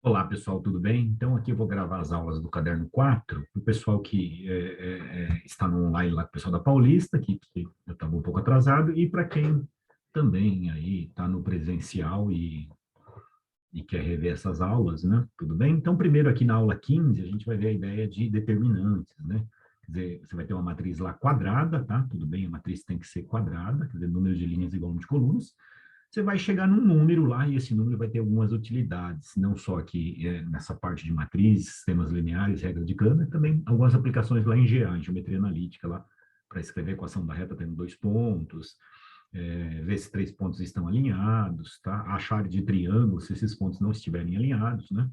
Olá, pessoal, tudo bem? Então, aqui eu vou gravar as aulas do Caderno 4, para o pessoal que está no online lá, o pessoal da Paulista, que eu estava um pouco atrasado, e para quem também aí está no presencial e quer rever essas aulas, né? Tudo bem? Então, primeiro aqui na aula 15, a gente vai ver a ideia de determinantes, né? Quer dizer, você vai ter uma matriz lá quadrada, tá? Tudo bem, a matriz tem que ser quadrada, quer dizer, número de linhas igual número de colunas, você vai chegar num número lá e esse número vai ter algumas utilidades, não só aqui nessa parte de matriz, sistemas lineares, regras de Cantor, também algumas aplicações lá em GA, em geometria analítica, lá para escrever a equação da reta tendo dois pontos, ver se três pontos estão alinhados, tá? Achar área de triângulo se esses pontos não estiverem alinhados, né?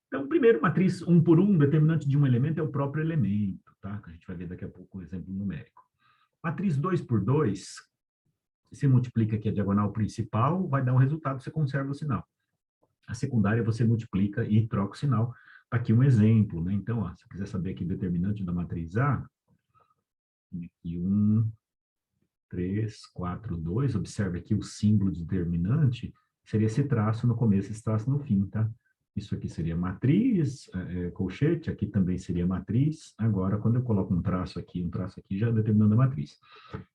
Então, primeiro, matriz um por um, determinante de um elemento é o próprio elemento, tá? Que a gente vai ver daqui a pouco o exemplo numérico. Matriz 2 por 2 você multiplica aqui a diagonal principal, vai dar um resultado, você conserva o sinal. A secundária você multiplica e troca o sinal. Tá aqui um exemplo, né? Então, ó, se quiser saber aqui o determinante da matriz A, aqui 1, 3, 4, 2, observe aqui o símbolo de determinante, seria esse traço no começo, esse traço no fim, tá? Isso aqui seria matriz, colchete, aqui também seria matriz. Agora, quando eu coloco um traço aqui já determinando a matriz.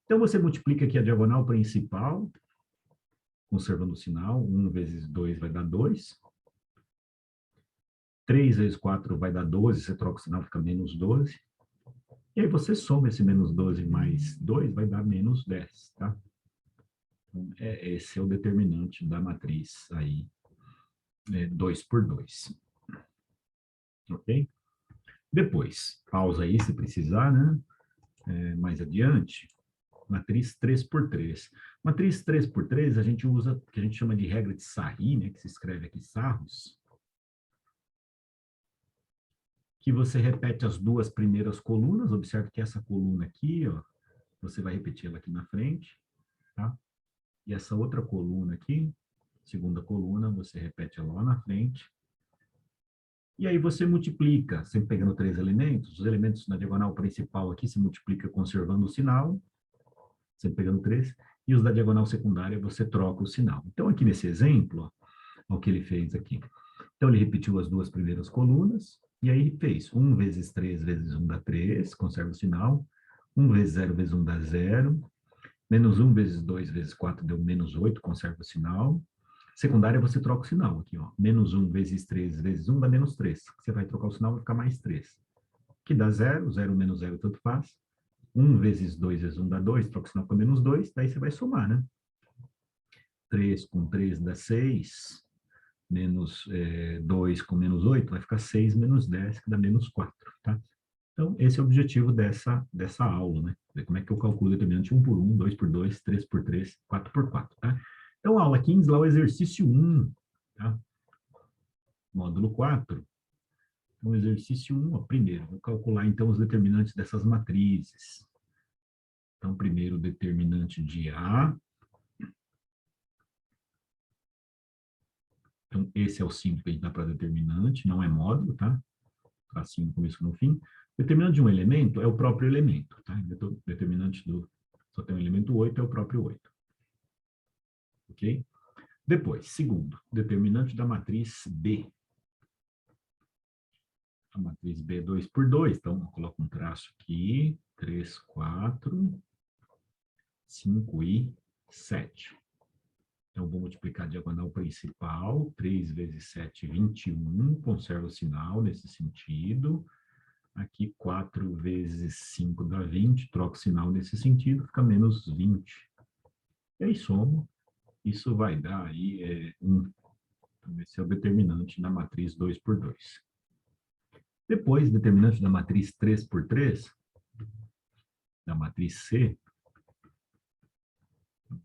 Então, você multiplica aqui a diagonal principal, conservando o sinal, 1 vezes 2 vai dar 2. 3 vezes 4 vai dar 12, você troca o sinal, fica menos 12. E aí você soma esse menos 12 mais 2, vai dar menos 10, tá? Então, esse é o determinante da matriz aí, 2 por 2, ok? Depois, pausa aí se precisar, né? Mais adiante, matriz 3 por 3. Matriz 3 por 3 a gente usa o que a gente chama de regra de Sarri, né? Que se escreve aqui Sarros, que você repete as duas primeiras colunas, observe que essa coluna aqui, ó, você vai repetir ela aqui na frente, tá? E essa outra coluna aqui, segunda coluna, você repete ela lá na frente, e aí você multiplica, sempre pegando três elementos, os elementos na diagonal principal aqui se multiplica conservando o sinal, sempre pegando três, e os da diagonal secundária você troca o sinal. Então, aqui nesse exemplo, ó, o que ele fez aqui. Então, ele repetiu as duas primeiras colunas, e aí fez 1 vezes 3 vezes 1 dá 3, conserva o sinal. 1 vezes 0 vezes 1 dá 0. Menos 1 vezes 2 vezes 4 deu menos 8, conserva o sinal. Secundária, você troca o sinal aqui, ó. Menos 1 vezes 3 vezes 1 dá menos 3. Você vai trocar o sinal, vai ficar mais 3. Que dá 0, 0 menos 0 tanto faz. 1 vezes 2 vezes 1 dá 2, troca o sinal com menos 2, daí você vai somar, né? 3 com 3 dá 6, menos 2 com menos 8, vai ficar 6 menos 10, que dá menos 4, tá? Então, esse é o objetivo dessa aula, né? Ver como é que eu calculo o determinante 1 por 1, 2 por 2, 3 por 3, 4 por 4, tá? Então, a aula 15, lá o exercício 1, tá? Módulo 4. Então, exercício 1, ó, primeiro, vou calcular, então, os determinantes dessas matrizes. Então, primeiro, o determinante de A. Então, esse é o símbolo que a gente dá para determinante, não é módulo, tá? Tracinho no começo e no fim. Determinante de um elemento é o próprio elemento, tá? Determinante só tem um elemento 8, é o próprio 8. Ok? Depois, segundo, determinante da matriz B. A matriz B é 2 por 2, então eu coloco um traço aqui, 3, 4, 5 e 7. Então, vou multiplicar a diagonal principal, 3 vezes 7, 21, conserva o sinal nesse sentido. Aqui, 4 vezes 5 dá 20, troca o sinal nesse sentido, fica menos 20. E aí, somo, isso vai dar aí 1. Então, esse é o determinante da matriz 2 por 2. Depois, determinante da matriz 3 por 3, da matriz C,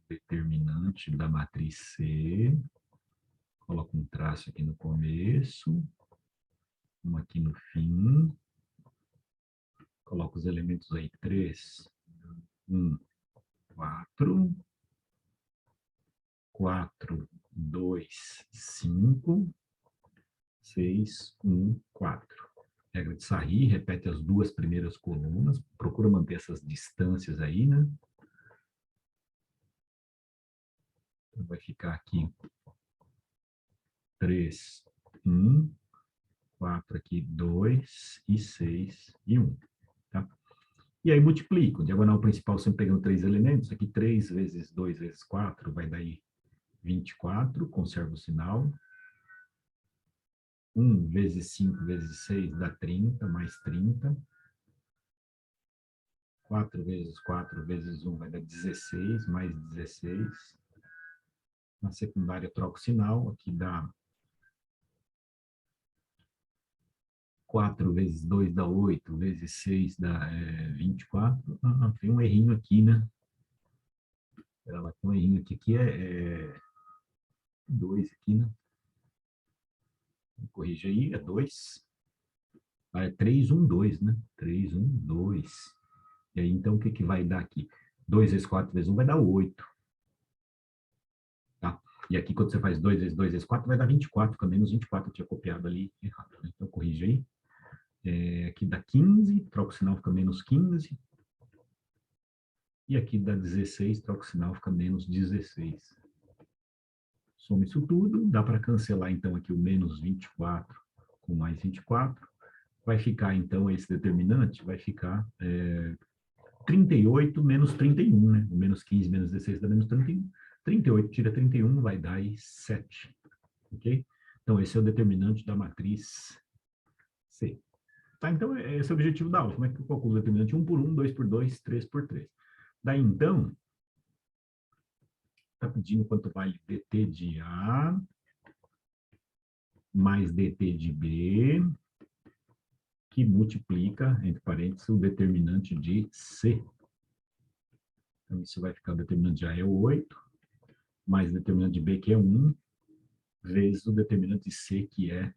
determinante da matriz C, coloco um traço aqui no começo, um aqui no fim, coloco os elementos aí 3, 1, 4, 4, 2, 5, 6, 1, 4. Regra de Sarri, repete as duas primeiras colunas, procura manter essas distâncias aí, né? Então, vai ficar aqui 3, 1, 4 aqui, 2, e 6, e 1. Tá? E aí multiplico. Diagonal principal sempre pegando 3 elementos. Aqui 3 vezes 2 vezes 4 vai dar 24. Conservo o sinal. 1 vezes 5 vezes 6 dá 30, mais 30. 4 vezes 4 vezes 1 vai dar 16, mais 16. Na secundária troco o sinal. Aqui dá 4 vezes 2 dá 8, vezes 6 dá 24. Tem um errinho aqui, né? Pera lá, tem um errinho aqui, que é 2 aqui, né? Corrija aí, é 2. Ah, é 3, 1, 2, né? 3, 1, 2. E aí, então, o que, que vai dar aqui? 2 vezes 4 vezes 1 vai dar 8. Tá? E aqui, quando você faz 2 vezes 2 vezes 4, vai dar 24, fica menos 24, eu tinha copiado ali errado. Né? Então, corrija aí. Aqui dá 15, troca o sinal, fica menos 15. E aqui dá 16, troca o sinal, fica menos 16. Soma isso tudo, dá para cancelar, então, aqui o menos 24 com mais 24. Vai ficar, então, esse determinante, vai ficar 38 menos 31, né? O menos 15 menos 16 dá menos 31. 38 tira 31 vai dar aí 7. Ok? Então, esse é o determinante da matriz C. Tá? Então, esse é o objetivo da aula. Como é que eu calculo o determinante? 1 por 1, 2 por 2, 3 por 3. Daí, então, está pedindo quanto vale dt de A mais dt de B, que multiplica, entre parênteses, o determinante de C. Então, isso vai ficar o determinante de A é 8, mais o determinante de B, que é 1, vezes o determinante de C, que é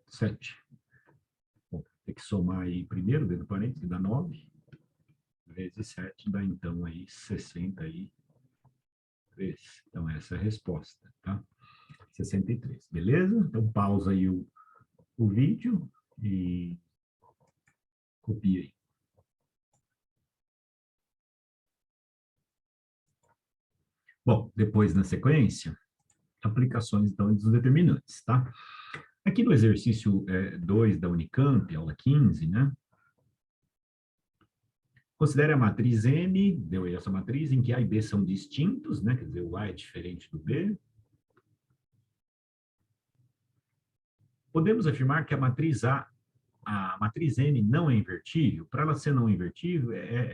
7. Bom, tem que somar aí primeiro, dentro do parênteses, que dá 9, vezes 7, dá então aí 63. Então, essa é a resposta, tá? 63, beleza? Então, pausa aí o vídeo e copia aí. Bom, depois, na sequência, aplicações, então, dos determinantes, tá? Aqui no exercício 2 da Unicamp, aula 15, né? Considere a matriz M, deu aí essa matriz, em que A e B são distintos, né? Quer dizer, o A é diferente do B. Podemos afirmar que a matriz M não é invertível. Para ela ser não invertível,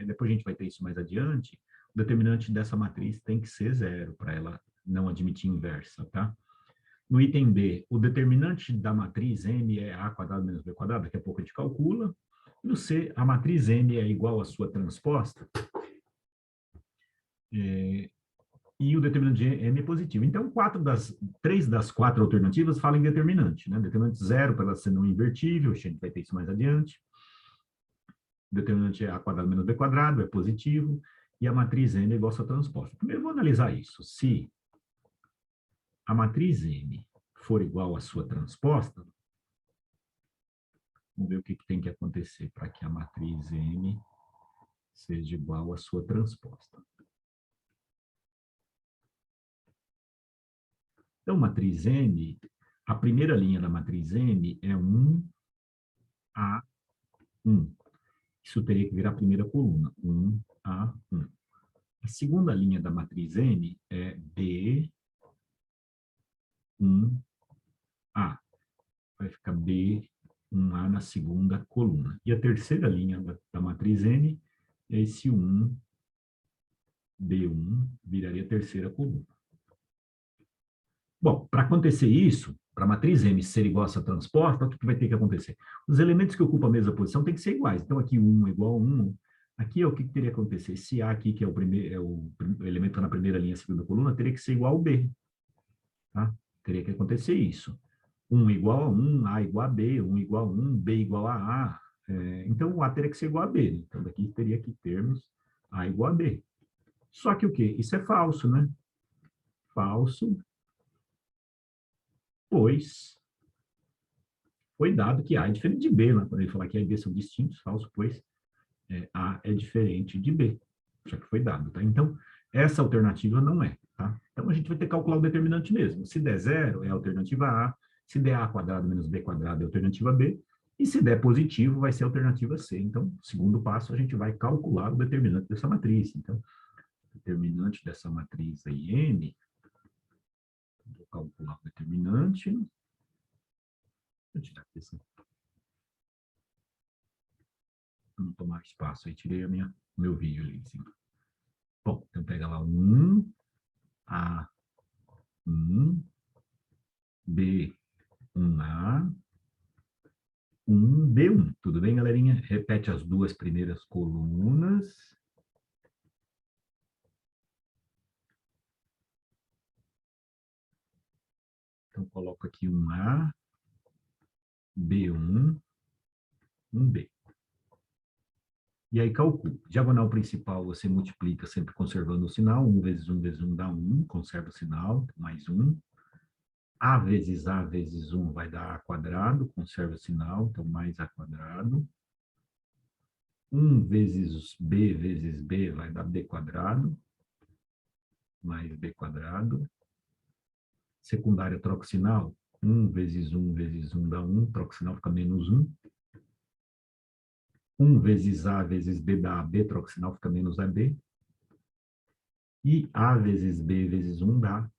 depois a gente vai ter isso mais adiante, o determinante dessa matriz tem que ser 0, para ela não admitir inversa, tá? No item B, o determinante da matriz M é A quadrado menos B quadrado, daqui a pouco a gente calcula. No C, a matriz M é igual à sua transposta, e o determinante de M é positivo. Então, 3 das 4 alternativas falam em determinante, né? Determinante 0 para ela ser não invertível, a gente vai ter isso mais adiante. O determinante é A quadrado menos B quadrado, é positivo, e a matriz M é igual à sua transposta. Primeiro, vamos analisar isso. Se a matriz M for igual à sua transposta, vamos ver o que tem que acontecer para que a matriz M seja igual à sua transposta. Então, matriz M, a primeira linha da matriz M é 1A1. Isso teria que virar a primeira coluna, 1A1. A segunda linha da matriz M é B1A. Vai ficar B1A na segunda coluna. E a terceira linha da matriz M é esse 1, B1, viraria a terceira coluna. Bom, para acontecer isso, para a matriz M ser igual a essa transposta, o que vai ter que acontecer? Os elementos que ocupam a mesma posição têm que ser iguais. Então, aqui 1 é igual a 1. Aqui, o que teria que acontecer? Esse A aqui, que é o elemento na primeira linha, segunda coluna, teria que ser igual ao B. Tá? Teria que acontecer isso. 1 igual a 1, A igual a B, 1 igual a 1, B igual a A. Então, o A teria que ser igual a B. Então, daqui teria que termos A igual a B. Só que o quê? Isso é falso, né? Falso, pois foi dado que A é diferente de B, né? Quando ele falar que A e B são distintos, falso, pois A é diferente de B. Já que foi dado, tá? Então, essa alternativa não é, tá? Então, a gente vai ter que calcular o determinante mesmo. Se der 0, é a alternativa A. Se der a quadrado menos b quadrado é a alternativa B, e se der positivo, vai ser a alternativa C. Então, segundo passo, a gente vai calcular o determinante dessa matriz. Então, determinante dessa matriz aí, M, vou calcular o determinante. Vou tirar aqui assim, para não tomar espaço. Aí tirei o meu vídeo ali em cima. Bom, então pega lá 1, A1, B1A, 1B1. Tudo bem, galerinha? Repete as duas primeiras colunas. Então, coloco aqui 1A, B1, 1B. E aí calculo. Diagonal principal você multiplica sempre conservando o sinal. 1 vezes 1 vezes 1 dá 1, conserva o sinal, mais 1. A vezes 1 vai dar A quadrado, conserva o sinal, então mais A quadrado. 1 vezes B vai dar B quadrado, mais B quadrado. Secundária troca o sinal. 1 vezes 1 vezes 1 dá 1, troca o sinal, fica menos 1. 1 vezes A vezes B dá AB, troca o sinal, fica menos AB. E A vezes B vezes 1 dá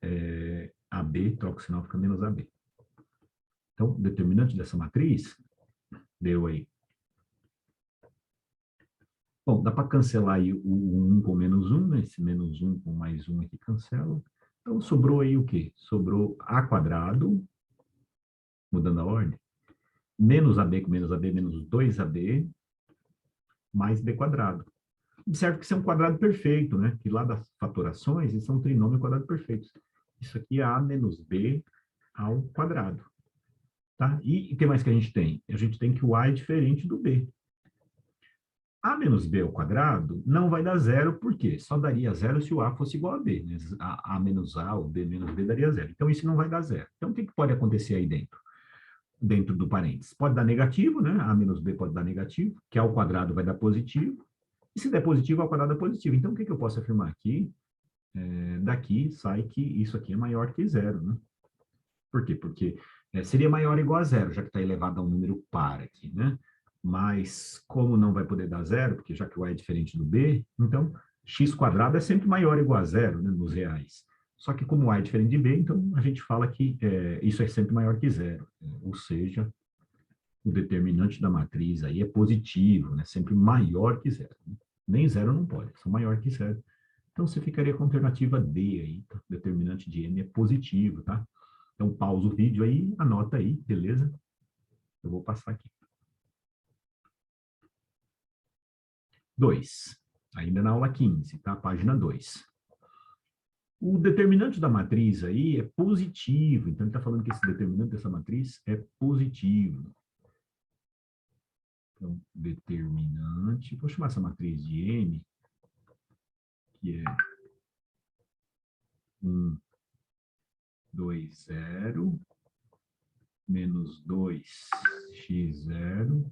AB, troca o sinal, fica menos AB. Então, o determinante dessa matriz deu aí. Bom, dá para cancelar aí o 1 com menos 1, né? Esse menos 1 com mais 1 aqui cancela. Então, sobrou aí o quê? Sobrou A quadrado, mudando a ordem, menos AB com menos AB, menos 2AB, mais B quadrado. Observe que isso é um quadrado perfeito, né? Que lá das fatorações, isso é um trinômio quadrado perfeito. Isso aqui é A menos B ao quadrado. Tá? E o que mais que a gente tem? A gente tem que o A é diferente do B. A menos B ao quadrado não vai dar zero, por quê? Só daria zero se o A fosse igual a B. Né? A menos A ou B menos B daria zero. Então, isso não vai dar zero. Então, o que pode acontecer aí dentro? Dentro do parênteses. Pode dar negativo, né? A menos B pode dar negativo, que ao quadrado vai dar positivo. E se der positivo, ao quadrado é positivo. Então, o que eu posso afirmar aqui? Daqui sai que isso aqui é maior que zero, né? Por quê? Porque seria maior ou igual a zero, já que está elevado a um número par aqui, né? Mas, como não vai poder dar zero, porque já que o A é diferente do B, então, x quadrado é sempre maior ou igual a zero, né, nos reais. Só que como A é diferente de B, então a gente fala que isso é sempre maior que zero. Ou seja, o determinante da matriz aí é positivo, né? Sempre maior que zero. Nem zero não pode, só maior que zero. Então, você ficaria com a alternativa D aí, tá? O determinante de M é positivo, tá? Então, pausa o vídeo aí, anota aí, beleza? Eu vou passar aqui. 2. Ainda na aula 15, tá? Página 2. O determinante da matriz aí é positivo. Então, ele está falando que esse determinante dessa matriz é positivo. Então, determinante... Vou chamar essa matriz de M, que é 1, 2, 0, menos 2, x0,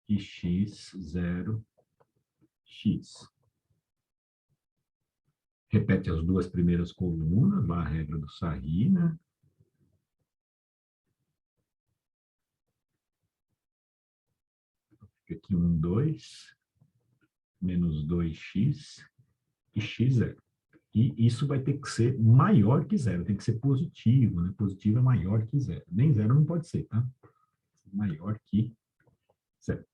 e x0, x. Repete as duas primeiras colunas, lá a regra do Sarri, né? Fica aqui 1, 2, menos 2x e x0. E isso vai ter que ser maior que zero, tem que ser positivo, né? Positivo é maior que zero. Nem zero não pode ser, tá? Maior que zero.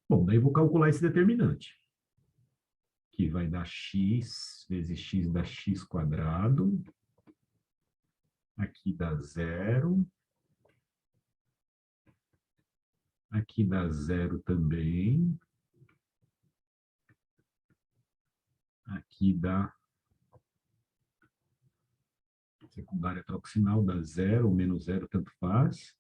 Bom, daí eu vou calcular esse determinante, que vai dar x vezes x dá x quadrado. Aqui dá zero. Aqui dá zero também. Aqui dá secundária troca o sinal, dá zero ou menos zero, tanto faz.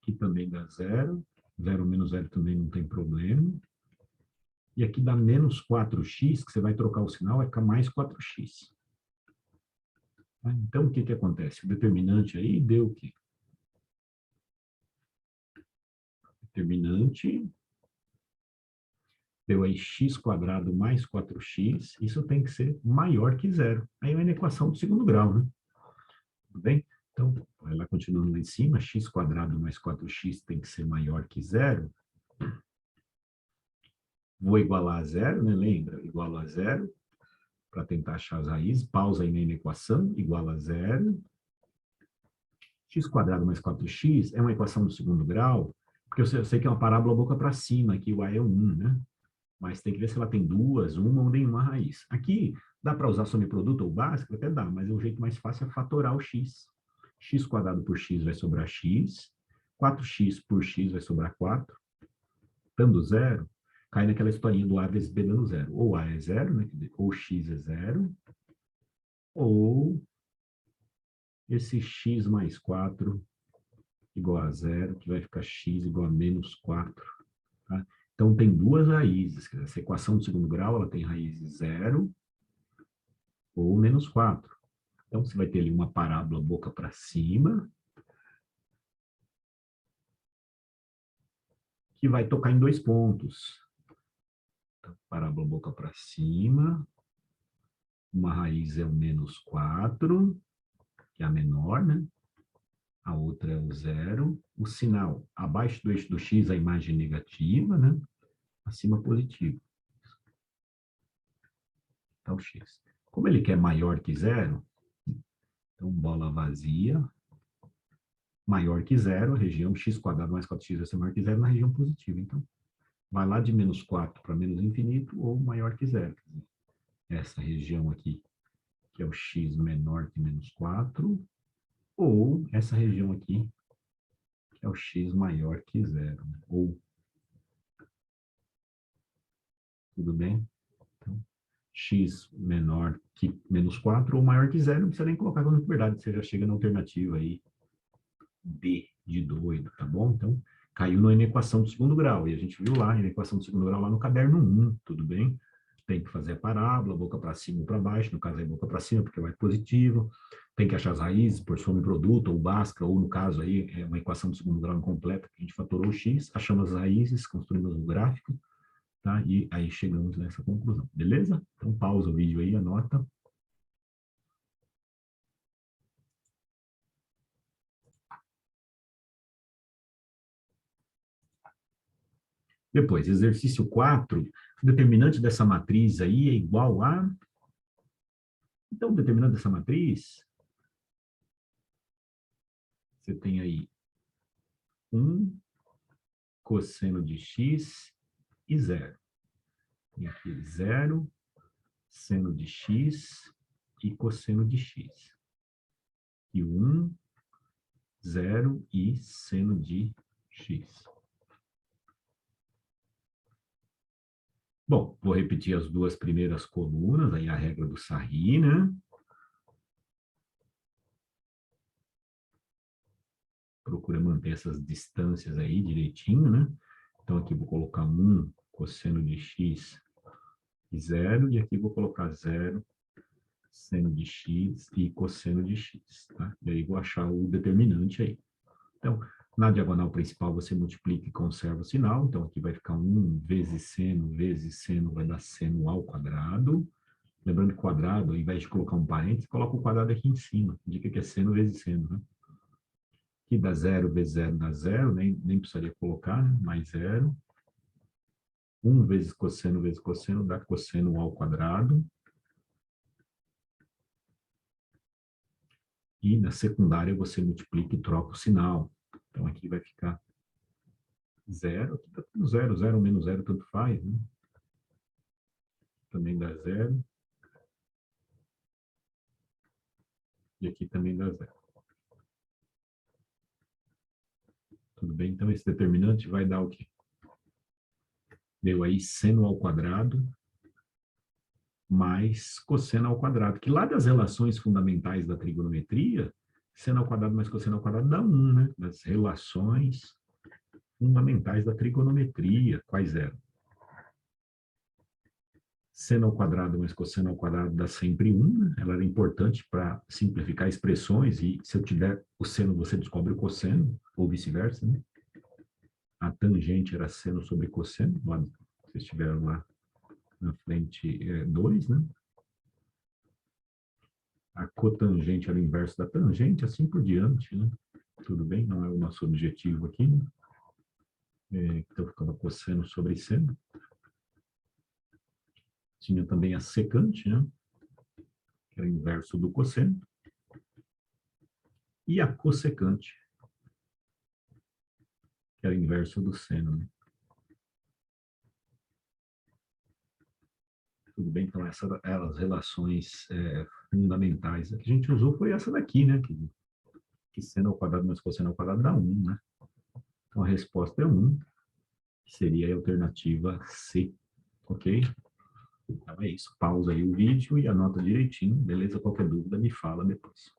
Aqui também dá zero. Zero menos zero também não tem problema. E aqui dá menos 4x, que você vai trocar o sinal, vai ficar mais 4x. Então, o que acontece? O determinante aí deu o quê? Determinante Deu aí x² mais 4x, isso tem que ser maior que zero. Aí é uma equação do segundo grau, né? Tudo bem? Então, vai lá continuando lá em cima, x² mais 4x tem que ser maior que zero. Vou igualar a zero, né? Lembra? Igualo a zero, para tentar achar as raízes. Pausa aí na equação, igual a zero. X² mais 4x é uma equação do segundo grau, porque eu sei que é uma parábola boca para cima, aqui o a é 1, né? Mas tem que ver se ela tem duas, uma ou nenhuma raiz. Aqui, dá para usar subproduto ou básico? Até dá, mas o jeito mais fácil é fatorar o x. X² por x vai sobrar x, 4x por x vai sobrar 4. Dando zero, cai naquela historinha do A vezes B dando zero. Ou A é zero, né? Ou x é zero, ou esse x mais 4 igual a zero, que vai ficar x igual a menos 4. Tá? Então, tem duas raízes. Essa equação do segundo grau ela tem raiz zero ou menos 4. Então, você vai ter ali uma parábola boca para cima, que vai tocar em dois pontos. Então, parábola boca para cima, uma raiz é o menos 4, que é a menor, né? A outra é o zero. O sinal, abaixo do eixo do x, a imagem negativa, né? Acima positivo. Então, x. Como ele quer maior que zero, então bola vazia, maior que zero, a região x² mais 4x vai ser maior que zero na região positiva. Então, vai lá de menos 4 para menos infinito ou maior que zero. Essa região aqui, que é o x menor que menos 4, ou essa região aqui, que é o x maior que zero. Ou, tudo bem? Então, x menor que menos 4 ou maior que zero, não precisa nem colocar como verdade, você já chega na alternativa aí, B de doido, tá bom? Então, caiu na equação do segundo grau, e a gente viu lá, na equação do segundo grau, lá no caderno 1, tudo bem? Tem que fazer a parábola, boca para cima ou para baixo, no caso aí boca para cima, porque vai positivo, tem que achar as raízes por produto ou básica, ou no caso aí, é uma equação do segundo grau incompleta, que a gente fatorou o x, achamos as raízes, construímos o gráfico, tá? E aí chegamos nessa conclusão, beleza? Então pausa o vídeo aí, anota. Depois, exercício 4, o determinante dessa matriz aí é igual a... Então, o determinante dessa matriz, você tem aí 1 cosseno de x e 0. Tem aqui 0, seno de x e cosseno de x. E 1, 0 e seno de x. Bom, vou repetir as duas primeiras colunas, aí a regra do Sarri, né? Procura manter essas distâncias aí direitinho, né? Então, aqui vou colocar 1 cosseno de x e 0, e aqui vou colocar 0 seno de x e cosseno de x, tá? E aí vou achar o determinante aí. Então, na diagonal principal, você multiplica e conserva o sinal. Então, aqui vai ficar 1 vezes seno vai dar seno ao quadrado. Lembrando que quadrado, ao invés de colocar um parênteses, coloca o quadrado aqui em cima. Indica que é seno vezes seno, né? Aqui dá 0 vezes 0 dá 0, nem precisaria colocar, né? Mais 0. 1 vezes cosseno dá cosseno ao quadrado. E na secundária você multiplica e troca o sinal. Então aqui vai ficar 0, aqui está tudo 0, 0 menos 0 tanto faz, né? Também dá 0. E aqui também dá 0. Tudo bem? Então esse determinante vai dar o quê? Deu aí seno ao quadrado mais cosseno ao quadrado, que lá das relações fundamentais da trigonometria, seno ao quadrado mais cosseno ao quadrado dá 1, né? Das relações fundamentais da trigonometria, quais eram? Seno ao quadrado mais cosseno ao quadrado dá sempre 1, né? Ela era importante para simplificar expressões, e se eu tiver o seno, você descobre o cosseno, ou vice-versa, né? A tangente era seno sobre cosseno, Vocês tiveram lá na frente 2, né? A cotangente era o inverso da tangente, assim por diante, né? Tudo bem, não é o nosso objetivo aqui, né? Então, ficava cosseno sobre seno. Tinha também a secante, né? Que era o inverso do cosseno. E a cossecante, que era o inverso do seno, né? Tudo bem, então essas eram as relações fundamentais. A que a gente usou foi essa daqui, né? Que seno ao quadrado mais cosseno ao quadrado dá 1, né? Então a resposta é 1, que seria a alternativa C, ok? Então é isso, pausa aí o vídeo e anota direitinho, beleza? Qualquer dúvida me fala depois.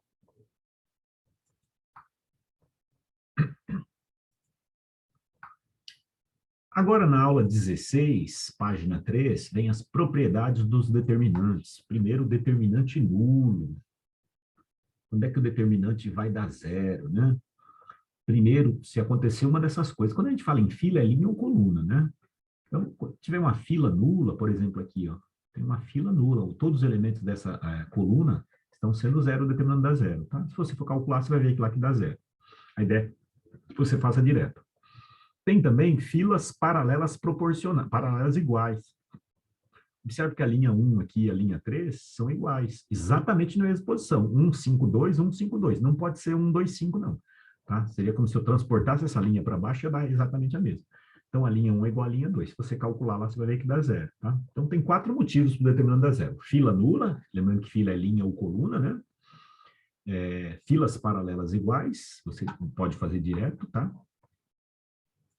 Agora, na aula 16, página 3, vem as propriedades dos determinantes. Primeiro, o determinante nulo. Quando é que o determinante vai dar zero, né? Primeiro, se acontecer uma dessas coisas. Quando a gente fala em fila, é linha ou coluna, né? Então, se tiver uma fila nula, por exemplo, aqui, ó, tem uma fila nula, todos os elementos dessa coluna estão sendo zero, determinando dar zero, tá? Se você for calcular, você vai ver que lá que dá zero. A ideia é que você faça direto. Tem também filas paralelas proporcionais, paralelas iguais. Observe que a linha 1 aqui e a linha 3 são iguais, exatamente na mesma posição. 1, 5, 2, 1, 5, 2. Não pode ser 1, 2, 5, não. Tá? Seria como se eu transportasse essa linha para baixo e ia dar exatamente a mesma. Então, a linha 1 é igual à linha 2. Se você calcular lá, você vai ver que dá zero. Tá? Então, tem 4 motivos para o determinando dar zero. Fila nula, lembrando que fila é linha ou coluna, né? Filas paralelas iguais, você pode fazer direto, tá?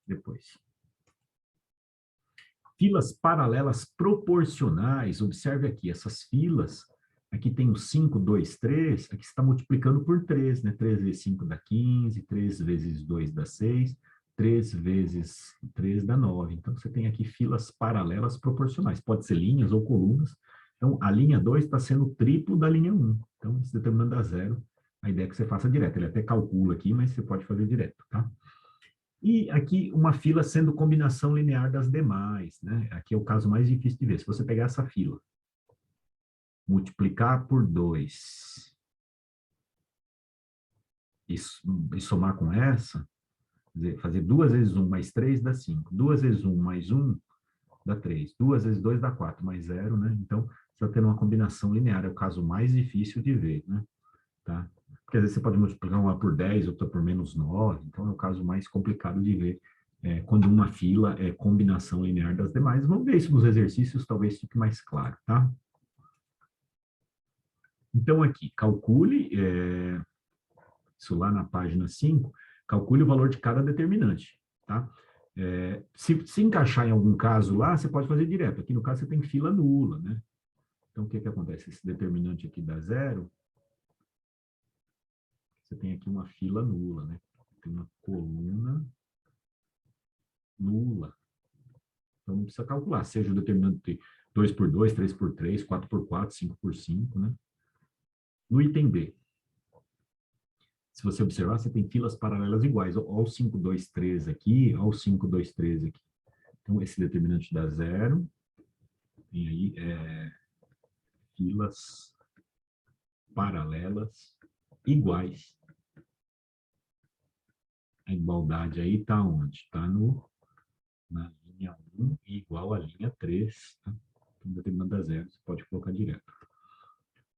Depois. Filas paralelas proporcionais, observe aqui, essas filas, aqui tem o 5, 2, 3, aqui você está multiplicando por 3, né? 3 vezes 5 dá 15, 3 vezes 2 dá 6, 3 vezes 3 dá 9. Então, você tem aqui filas paralelas proporcionais, pode ser linhas ou colunas. Então, a linha 2 está sendo o triplo da linha 1. Então, se determinando a zero, a ideia é que você faça direto. Ele até calcula aqui, mas você pode fazer direto, tá? E aqui uma fila sendo combinação linear das demais, né? Aqui é o caso mais difícil de ver. Se você pegar essa fila, multiplicar por 2 e somar com essa, fazer 2 vezes 1 mais 3 dá 5. 2 vezes 1 mais 1 dá 3. 2 vezes 2 dá 4, mais 0, né? Então, você está tendo uma combinação linear, é o caso mais difícil de ver, né? Tá? Porque às vezes você pode multiplicar uma por 10, outra por menos 9, então é o caso mais complicado de ver quando uma fila é combinação linear das demais. Vamos ver isso nos exercícios, talvez fique mais claro, tá? Então aqui, calcule, isso lá na página 5, calcule o valor de cada determinante, tá? Se encaixar em algum caso lá, você pode fazer direto. Aqui no caso você tem fila nula, né? Então o que acontece? Esse determinante aqui dá zero, você tem aqui uma fila nula, né? Tem uma coluna nula. Então não precisa calcular, seja o determinante 2 por 2, 3 por 3, 4 por 4, 5 por 5, né? No item B, se você observar, você tem filas paralelas iguais. Olha o 5, 2, 3 aqui, olha o 5, 2, 3 aqui. Então, esse determinante dá zero. Tem aí filas paralelas iguais. A igualdade aí está onde? Está na linha 1 igual à linha 3. Tá? Então, determinante dá zero, você pode colocar direto.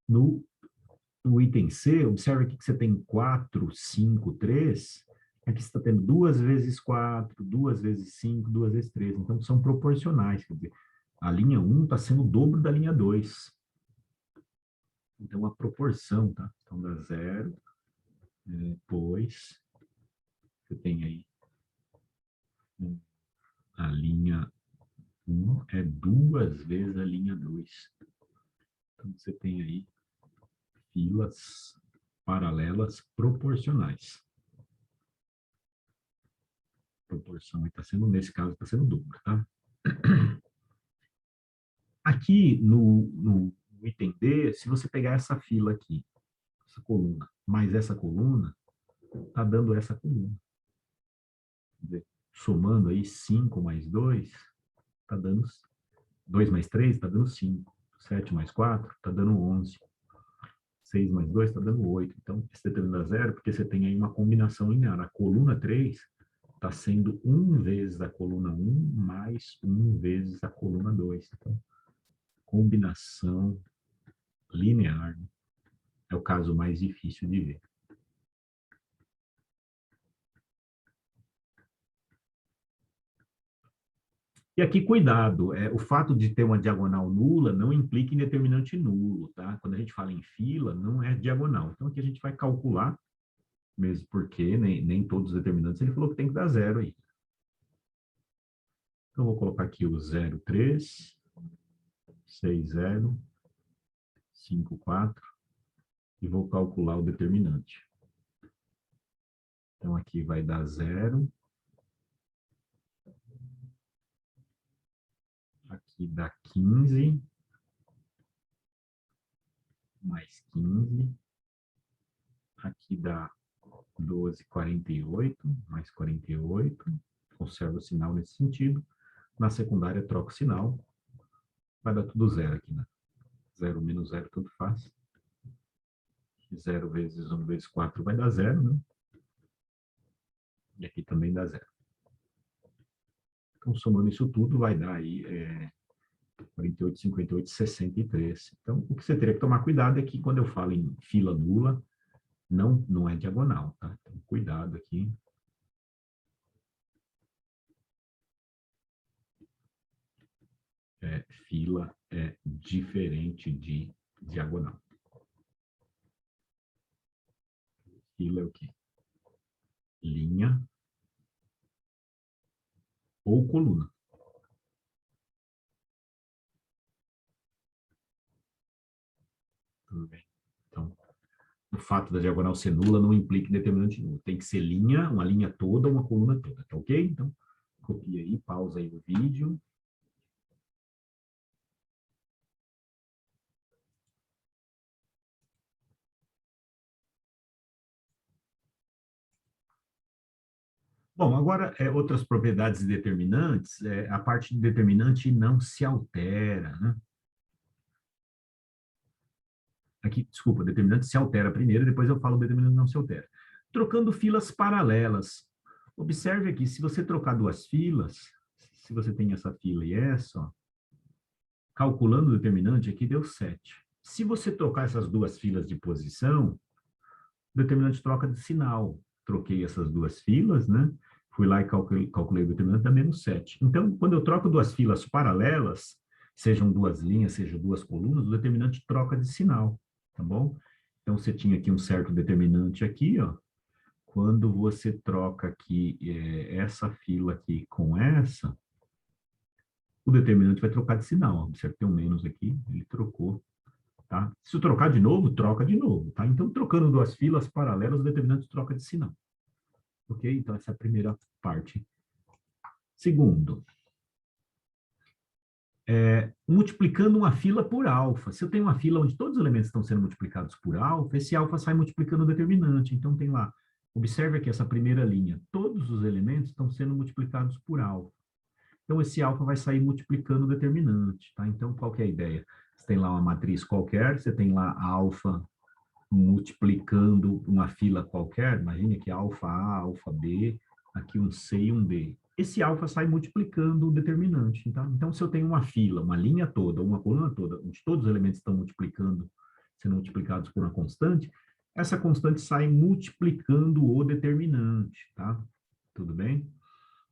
No item C, observe aqui que você tem 4, 5, 3. Aqui você está tendo 2 vezes 4, 2 vezes 5, 2 vezes 3. Então, são proporcionais. Quer dizer, a linha 1 está sendo o dobro da linha 2. Então, a proporção, tá? Então, dá zero. Depois, você tem aí a linha 1 é 2 vezes a linha 2. Então, você tem aí filas paralelas proporcionais. Proporção está sendo, nesse caso, está sendo dobro, tá? Aqui no item D, se você pegar essa fila aqui, essa coluna, mais essa coluna, está dando essa coluna. Quer dizer, somando aí 5 mais 2, está dando 2 mais 3 está dando 5. 7 mais 4 está dando 11. 6 mais 2 está dando 8. Então, esse determinado zero, porque você tem aí uma combinação linear. A coluna 3 está sendo 1 vezes a coluna 1 mais 1 vezes a coluna 2. Então, combinação linear, né? É o caso mais difícil de ver. E aqui, cuidado, o fato de ter uma diagonal nula não implica em determinante nulo, tá? Quando a gente fala em fila, não é diagonal. Então, aqui a gente vai calcular, mesmo porque nem todos os determinantes, ele falou que tem que dar zero aí. Então, eu vou colocar aqui o 0, 3, 6, 0, 5, 4, e vou calcular o determinante. Então, aqui vai dar 0, aqui dá 15, mais 15, aqui dá 12, 48, mais 48, conservo o sinal nesse sentido. Na secundária, troco o sinal, vai dar tudo zero aqui, né? 0 menos 0, tudo faz. 0 vezes 1 vezes 4 vai dar 0, né? E aqui também dá 0. Então, somando isso tudo, vai dar aí 48, 58, 63. Então, o que você teria que tomar cuidado é que quando eu falo em fila nula, não é diagonal, tá? Então, cuidado aqui. Fila é diferente de diagonal. Fila é o quê? Linha ou coluna. Tudo bem. Então, o fato da diagonal ser nula não implica em determinante nulo. Tem que ser linha, uma linha toda, uma coluna toda, tá ok? Então, copia aí, pausa aí o vídeo. Bom, agora, outras propriedades determinantes, a parte de determinante não se altera, né? Aqui, desculpa, determinante se altera primeiro, depois eu falo determinante não se altera. Trocando filas paralelas. Observe aqui, se você trocar duas filas, se você tem essa fila e essa, ó, calculando o determinante, aqui deu 7. Se você trocar essas duas filas de posição, o determinante troca de sinal. Troquei essas duas filas, né? Fui lá e calculei o determinante, dá menos 7. Então, quando eu troco duas filas paralelas, sejam duas linhas, sejam duas colunas, o determinante troca de sinal, tá bom? Então, você tinha aqui um certo determinante aqui, ó. Quando você troca aqui essa fila aqui com essa, o determinante vai trocar de sinal. Observe que tem um menos aqui, ele trocou. Tá? Se eu trocar de novo, troca de novo. Tá? Então, trocando duas filas paralelas, o determinante troca de sinal. Ok? Então, essa é a primeira parte. Segundo, multiplicando uma fila por alfa. Se eu tenho uma fila onde todos os elementos estão sendo multiplicados por alfa, esse alfa sai multiplicando o determinante. Então, tem lá, observe aqui essa primeira linha. Todos os elementos estão sendo multiplicados por alfa. Então, esse alfa vai sair multiplicando o determinante. Tá? Então, qual que é a ideia? Você tem lá uma matriz qualquer, você tem lá alfa multiplicando uma fila qualquer, imagine aqui alfa A, alfa B, aqui um C e um D. Esse alfa sai multiplicando o determinante. Tá? Então, se eu tenho uma fila, uma linha toda, uma coluna toda, onde todos os elementos estão multiplicando, sendo multiplicados por uma constante, essa constante sai multiplicando o determinante. Tá? Tudo bem?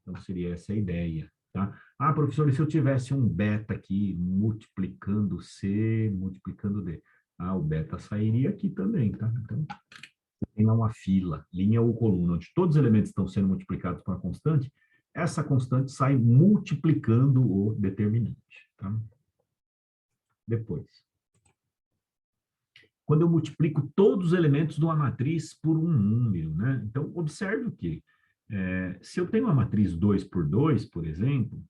Então, seria essa a ideia. Tá? Ah, professor, e se eu tivesse um beta aqui multiplicando C, multiplicando D? Ah, o beta sairia aqui também, tá? Então, tem lá uma fila, linha ou coluna, onde todos os elementos estão sendo multiplicados por uma constante, essa constante sai multiplicando o determinante, tá? Depois, quando eu multiplico todos os elementos de uma matriz por um número, né? Então, observe o que? Se eu tenho uma matriz 2 por 2, por exemplo,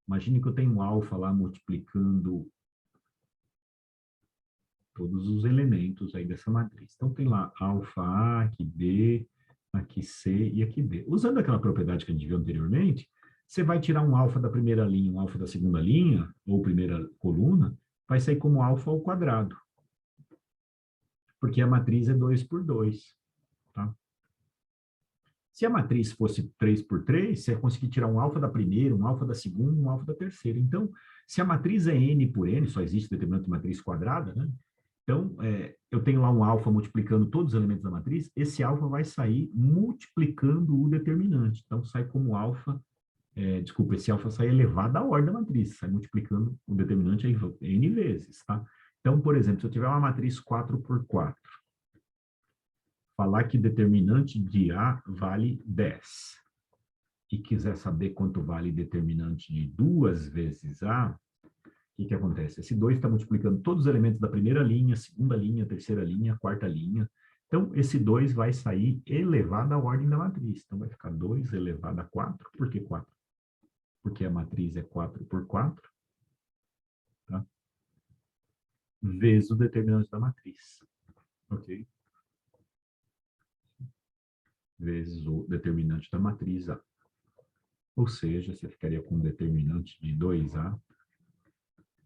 imagine que eu tenho um alfa lá multiplicando todos os elementos aí dessa matriz. Então, tem lá alfa A, aqui B, aqui C e aqui D. Usando aquela propriedade que a gente viu anteriormente, Você vai tirar um alfa da primeira linha, um alfa da segunda linha, ou primeira coluna, vai sair como alfa ao quadrado, porque a matriz é 2 por 2, tá? Se a matriz fosse 3 por 3, você ia conseguir tirar um alfa da primeira, um alfa da segunda, um alfa da terceira. Então, se a matriz é n por n, só existe determinante de matriz quadrada, né? Então, eu tenho lá um alfa multiplicando todos os elementos da matriz, esse alfa vai sair multiplicando o determinante. Então, sai como alfa, desculpa, esse alfa sai elevado à ordem da matriz, sai multiplicando o determinante n vezes, tá? Então, por exemplo, se eu tiver uma matriz 4 por 4, falar que determinante de A vale 10, e quiser saber quanto vale determinante de 2 vezes A, o que acontece? Esse 2 está multiplicando todos os elementos da primeira linha, segunda linha, terceira linha, quarta linha. Então, esse 2 vai sair elevado à ordem da matriz. Então, vai ficar 2 elevado a 4. Por que 4? Porque a matriz é 4 por 4, tá? Vezes o determinante da matriz. Ok? Vezes o determinante da matriz A. Ou seja, você ficaria com um determinante de 2A,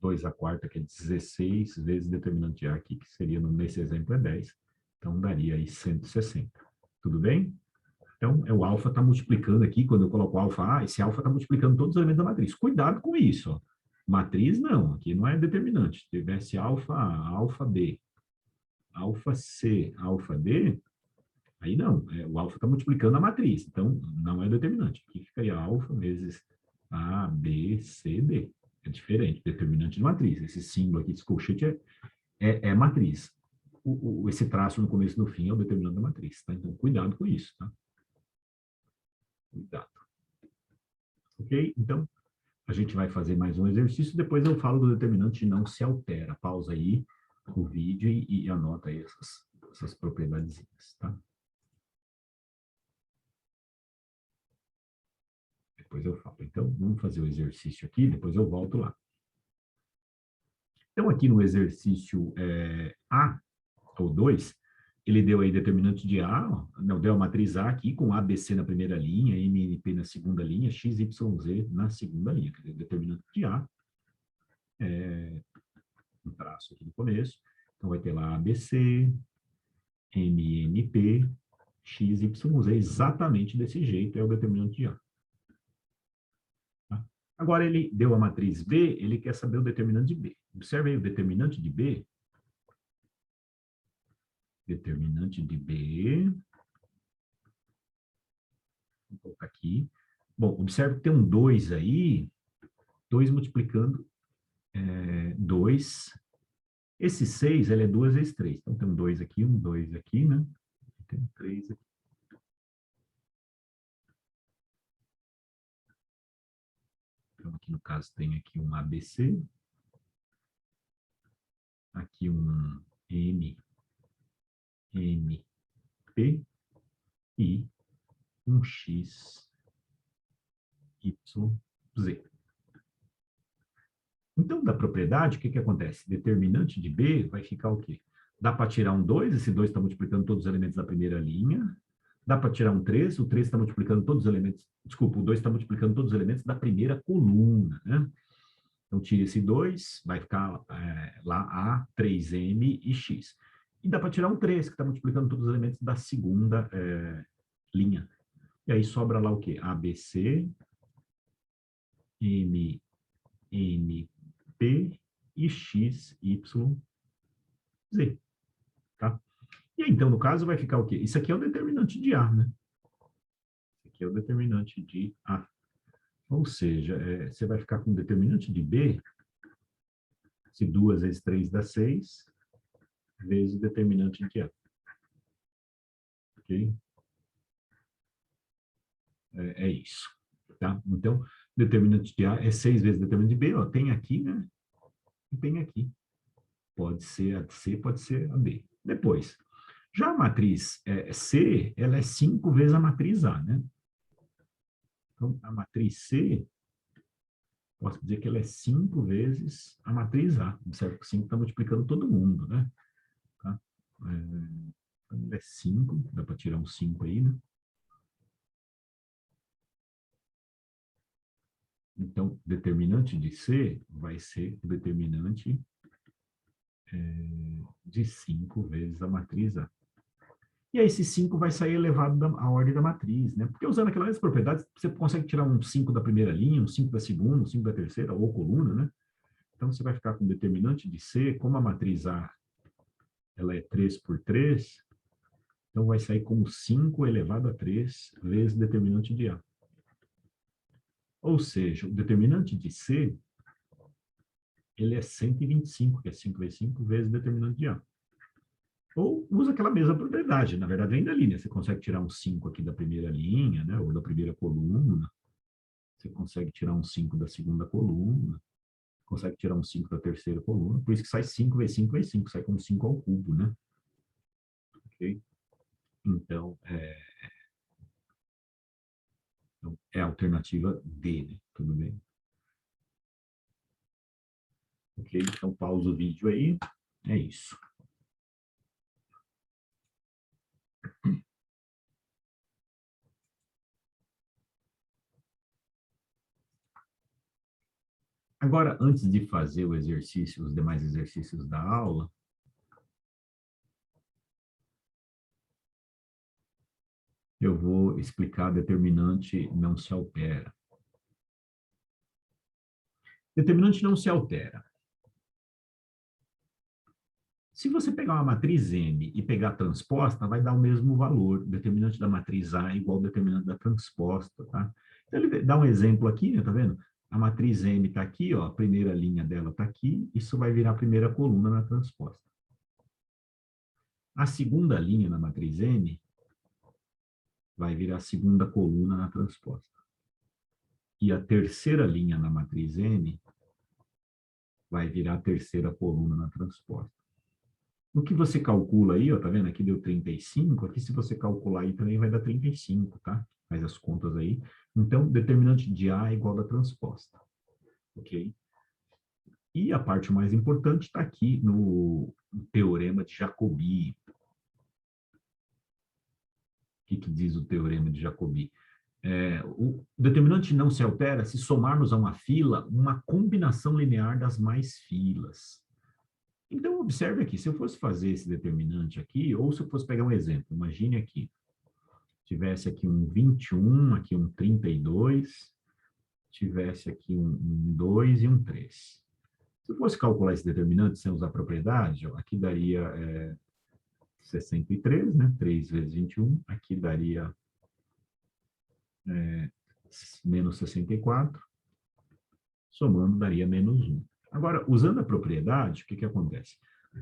2 a quarta, que é 16, vezes determinante de A aqui, que seria, nesse exemplo, é 10. Então, daria aí 160. Tudo bem? Então, o alfa está multiplicando aqui, quando eu coloco alfa A, esse alfa está multiplicando todos os elementos da matriz. Cuidado com isso. Ó. Matriz, não, aqui não é determinante. Se tivesse alfa A, alfa B, alfa C, alfa D, aí não, o alfa está multiplicando a matriz, então não é determinante. Aqui ficaria alfa vezes A, B, C, D. É diferente, determinante de matriz. Esse símbolo aqui, esse colchete, é matriz. Esse traço no começo e no fim é o determinante da matriz, tá? Então, cuidado com isso, tá? Cuidado. Ok? Então, a gente vai fazer mais um exercício, depois eu falo do determinante não se altera. Pausa aí o vídeo e anota aí essas propriedades, tá? Depois eu falo. Então, vamos fazer o exercício aqui, depois eu volto lá. Então, aqui no exercício A, ou 2, ele deu aí determinante de A, ó, não, deu a matriz A aqui, com ABC na primeira linha, MNP na segunda linha, XYZ na segunda linha. Quer dizer, determinante de A, um traço aqui no começo. Então, vai ter lá ABC, MNP, XYZ, exatamente desse jeito, é o determinante de A. Tá? Agora, ele deu a matriz B, ele quer saber o determinante de B. Observe aí o determinante de B. Determinante de B. Vou colocar aqui. Bom, observe que tem um 2 aí, 2 multiplicando 2. Esse 6, ele é 2 vezes 3. Então, tem um 2 aqui, né? Tem um 3 aqui. Então, aqui no caso, tem aqui um ABC. Aqui um M, P e um X, Y, Z. Então, da propriedade, o que acontece? Determinante de B vai ficar o quê? Dá para tirar um 2, esse 2 está multiplicando todos os elementos da primeira linha. Dá para tirar um 3, o 3 está multiplicando todos os elementos, desculpa, o 2 está multiplicando todos os elementos da primeira coluna, né? Então, tira esse 2, vai ficar lá A, 3M e X. E dá para tirar um 3, que está multiplicando todos os elementos da segunda linha. E aí sobra lá o quê? ABC, M, P e X, Y, Z. Tá? E aí, então, no caso, vai ficar o quê? Isso aqui é o determinante de A, né? Isso aqui é o determinante de A. Ou seja, você vai ficar com o determinante de B, se 2 vezes 3 dá 6, vezes o determinante de A. Ok? É isso. Tá? Então, determinante de A é 6 vezes determinante de B. Ó, tem aqui, né? E tem aqui. Pode ser a C, pode ser a B. Depois, já a matriz C, ela é 5 vezes a matriz A, né? Então, a matriz C, posso dizer que ela é 5 vezes a matriz A. Observe que 5 está multiplicando todo mundo, né? Tá? Então, ela é 5, dá para tirar um 5 aí, né? Então, determinante de C vai ser o determinante de 5 vezes a matriz A. E aí esse 5 vai sair elevado à ordem da matriz, né? Porque usando aquelas propriedades, você consegue tirar um 5 da primeira linha, um 5 da segunda, um 5 da terceira, ou coluna, né? Então, você vai ficar com o determinante de C, como a matriz A ela é 3 por 3, então vai sair como 5 elevado a 3 vezes o determinante de A. Ou seja, o determinante de C, ele é 125, que é 5 vezes 5 vezes o determinante de A. Ou usa aquela mesma propriedade, na verdade vem da linha, você consegue tirar um 5 aqui da primeira linha, né, ou da primeira coluna, você consegue tirar um 5 da segunda coluna, consegue tirar um 5 da terceira coluna, por isso que sai 5 vezes 5 vezes 5, sai como 5 ao cubo, né? Ok? Então, é a alternativa D, né? Tudo bem? Ok? Então, pausa o vídeo aí. É isso. Agora, antes de fazer o exercício, os demais exercícios da aula, eu vou explicar determinante não se altera. Determinante não se altera. Se você pegar uma matriz M e pegar a transposta, vai dar o mesmo valor. O determinante da matriz A é igual ao determinante da transposta, tá? Então, ele dá um exemplo aqui, né, tá vendo? A matriz M está aqui, ó, a primeira linha dela está aqui, isso vai virar a primeira coluna na transposta. A segunda linha na matriz M vai virar a segunda coluna na transposta. E a terceira linha na matriz M vai virar a terceira coluna na transposta. O que você calcula aí, ó, tá vendo? Aqui deu 35, aqui se você calcular aí também vai dar 35, tá? Faz as contas aí. Então, determinante de A é igual da transposta, ok? E a parte mais importante está aqui no teorema de Jacobi. O que diz o teorema de Jacobi? O determinante não se altera se somarmos a uma fila uma combinação linear das mais filas. Então, observe aqui, se eu fosse fazer esse determinante aqui, ou se eu fosse pegar um exemplo, imagine aqui, tivesse aqui um 21, aqui um 32, tivesse aqui um 2 e um 3. Se eu fosse calcular esse determinante sem usar propriedade, ó, aqui daria 63, né? 3 vezes 21, aqui daria menos 64, somando daria menos 1. Agora, usando a propriedade, o que acontece?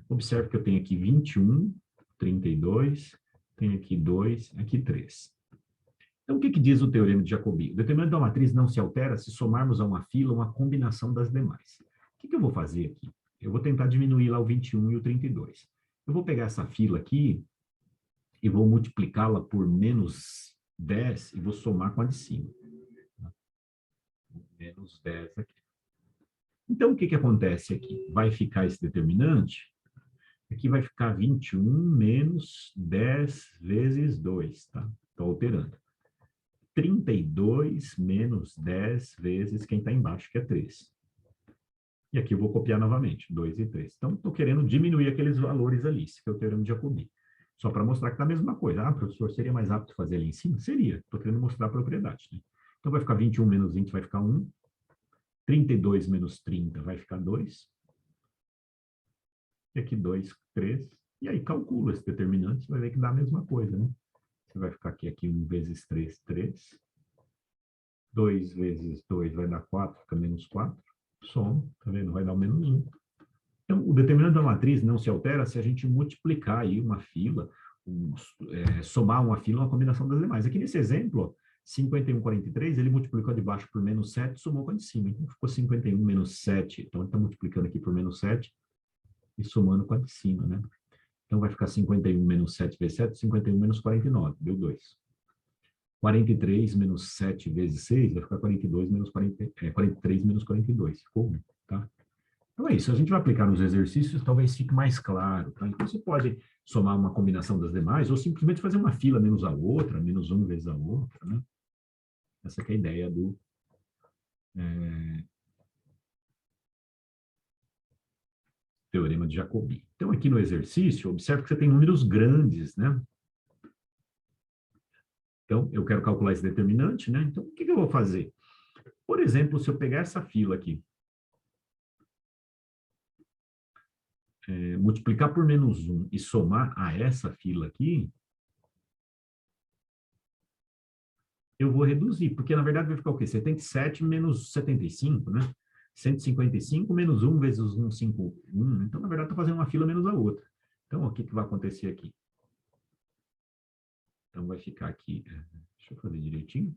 Observe que eu tenho aqui 21, 32, tenho aqui 2, aqui 3. Então, o que diz o teorema de Jacobi? O determinante da matriz não se altera se somarmos a uma fila uma combinação das demais. O que eu vou fazer aqui? Eu vou tentar diminuir lá o 21 e o 32. Eu vou pegar essa fila aqui e vou multiplicá-la por menos 10 e vou somar com a de cima. Menos 10 aqui. Então, o que acontece aqui? Vai ficar esse determinante, aqui vai ficar 21 menos 10 vezes 2, tá? Estou alterando. 32 menos 10 vezes quem está embaixo, que é 3. E aqui eu vou copiar novamente, 2 e 3. Então, estou querendo diminuir aqueles valores ali, esse que é o teorema de Jacobi. Só para mostrar que está a mesma coisa. Ah, professor, seria mais rápido fazer ali em cima? Seria. Estou querendo mostrar a propriedade. Né? Então, vai ficar 21 menos 20, vai ficar 1. 32 menos 30 vai ficar 2. E aqui 2, 3. E aí calcula esse determinante, você vai ver que dá a mesma coisa, né? Você vai ficar aqui 1 vezes 3, 3. 2 vezes 2 vai dar 4, fica menos 4. Soma, tá vendo? Vai dar o menos 1. Então, o determinante da matriz não se altera se a gente multiplicar aí uma fila, somar uma fila, uma combinação das demais. Aqui nesse exemplo, ó, 51, 43, ele multiplicou de baixo por menos 7, somou com a de cima. Então, ficou 51 menos 7. Então, ele está multiplicando aqui por menos 7 e somando com a de cima, né? Então, vai ficar 51 menos 7 vezes 7, 51 menos 49, deu 2. 43 menos 7 vezes 6 vai ficar 42 menos 43 menos 42, ficou 1, tá? Então é isso, a gente vai aplicar nos exercícios, talvez fique mais claro, tá? Então você pode somar uma combinação das demais, ou simplesmente fazer uma fila menos a outra, menos 1 vezes a outra, né? Essa que é a ideia Teorema de Jacobi. Então, aqui no exercício, observe que você tem números grandes, né? Então, eu quero calcular esse determinante, né? Então, o que eu vou fazer? Por exemplo, se eu pegar essa fila aqui, multiplicar por menos 1 e somar a essa fila aqui, eu vou reduzir, porque na verdade vai ficar o quê? 77 menos 75, né? 155 menos 1 vezes 151. Então, na verdade, estou fazendo uma fila menos a outra. Então, o que vai acontecer aqui? Então, vai ficar aqui, deixa eu fazer direitinho.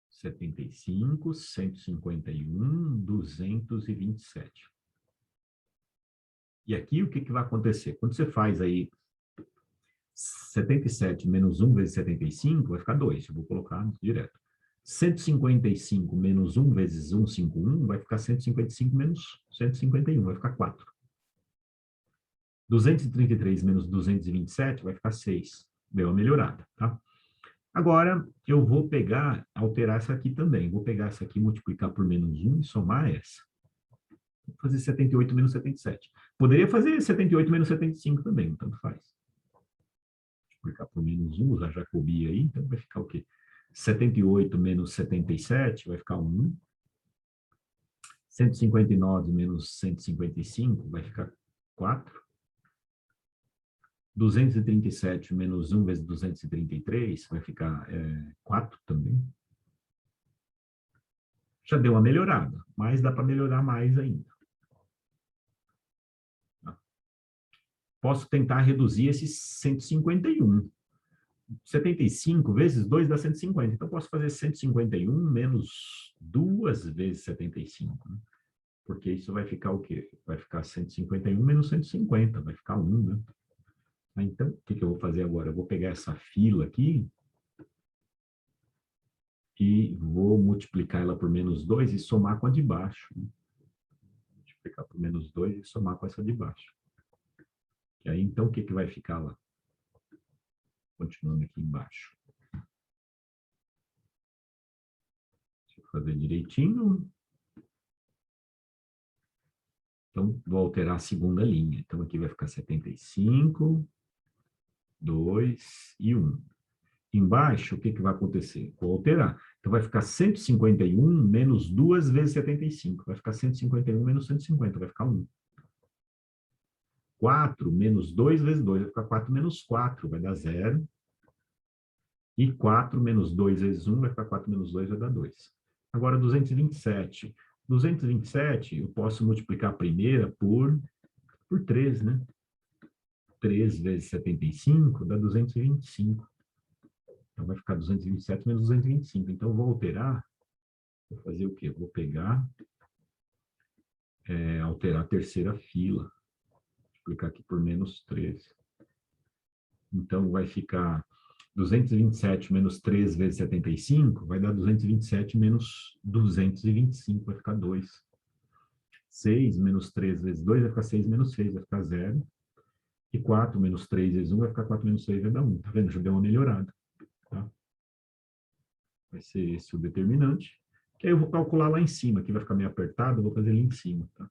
Setenta e cinco, 151, 227. E aqui, o que vai acontecer? Quando você faz aí 77 menos 1 vezes 75, vai ficar 2. Eu vou colocar direto. 155 menos 1 vezes 151 vai ficar 155 menos 151, vai ficar 4. 233 menos 227 vai ficar 6. Deu uma melhorada, tá? Agora, eu vou pegar, alterar essa aqui também. Vou pegar essa aqui, multiplicar por menos 1 e somar essa. Vou fazer 78 menos 77. Poderia fazer 78 menos 75 também, tanto faz. Multiplicar por menos 1, usar Jacobi aí, então vai ficar o quê? 78 menos 77 vai ficar 1. 159 menos 155 vai ficar 4. 237 menos 1 vezes 233 vai ficar 4 também. Já deu uma melhorada, mas dá para melhorar mais ainda. Posso tentar reduzir esse 151. 75 vezes 2 dá 150. Então, posso fazer 151 menos 2 vezes 75. Né? Porque isso vai ficar o quê? Vai ficar 151 menos 150, vai ficar 1, né? Então, o que eu vou fazer agora? Eu vou pegar essa fila aqui e vou multiplicar ela por menos 2 e somar com a de baixo. Né? Multiplicar por menos 2 e somar com essa de baixo. E aí, então, o que vai ficar lá? Continuando aqui embaixo. Deixa eu fazer direitinho. Então, vou alterar a segunda linha. Então, aqui vai ficar 75, 2 e 1. Embaixo, o que vai acontecer? Vou alterar. Então, vai ficar 151 menos 2 vezes 75. Vai ficar 151 menos 150, vai ficar 1. 4 menos 2 vezes 2, vai ficar 4 menos 4, vai dar 0. E 4 menos 2 vezes 1, vai ficar 4 menos 2, vai dar 2. Agora, 227. 227, eu posso multiplicar a primeira por 3, né? 3 vezes 75 dá 225. Então, vai ficar 227 menos 225. Então, eu vou alterar. Vou fazer o quê? Vou pegar, alterar a terceira fila. Multiplicar aqui por menos 3. Então, vai ficar 227 menos 3 vezes 75, vai dar 227 menos 225, vai ficar 2. 6 menos 3 vezes 2 vai ficar 6 menos 6, vai ficar 0. E 4 menos 3 vezes 1 vai ficar 4 menos 6, vai dar 1. Tá vendo? Já deu uma melhorada. Tá? Vai ser esse o determinante. Que aí eu vou calcular lá em cima. Aqui vai ficar meio apertado, eu vou fazer ali em cima. Tá?